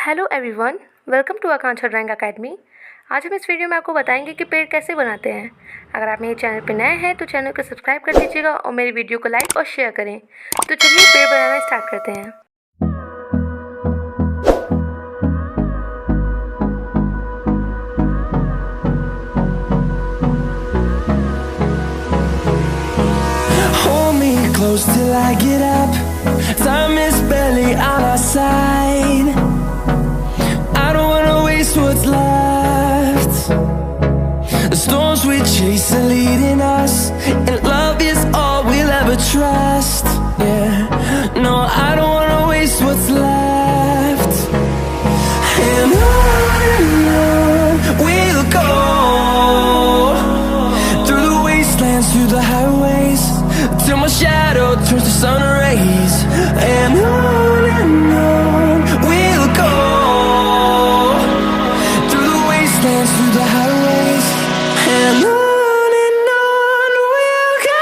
Hello everyone, welcome to Akanksha drawing academy. आज हम इस वीडियो में आपको बताएंगे कि पेड़ कैसे बनाते हैं। अगर आप मेरे चैनल पर नए हैं तो चैनल को सब्सक्राइब कर दीजिएगा और मेरी वीडियो को लाइक और शेयर करें। तो चलिए पेड़ बनाना स्टार्ट करते हैं। Hold me close till I get up. Time is barely on our side. I don't wanna waste what's left. The storms we chase are leading us, and love is all we'll ever trust. Yeah, no, I don't wanna waste what's left. And on we'll go, through the wastelands, through the highways, till my shadow turns to sun rays. And on we'll go, through the wastelands, through the highways, and on we'll go.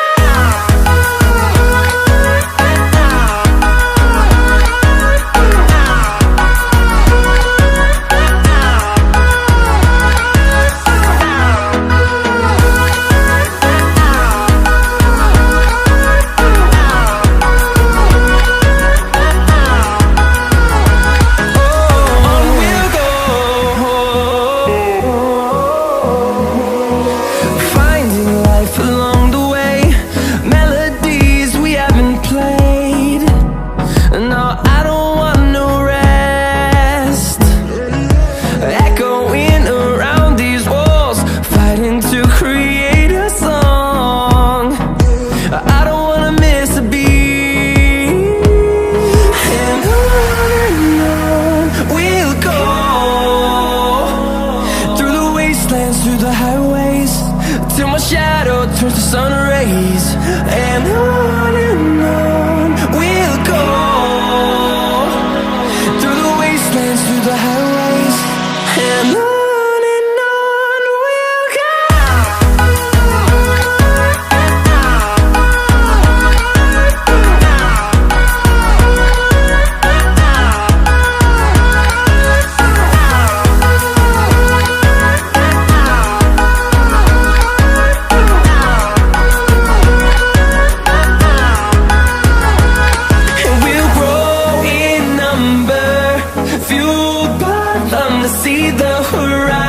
Through the highways, till my shadow turns to sun rays. And on we'll go, through the wastelands, through the highways, and on we'll go. Fueled by them to see the horizon.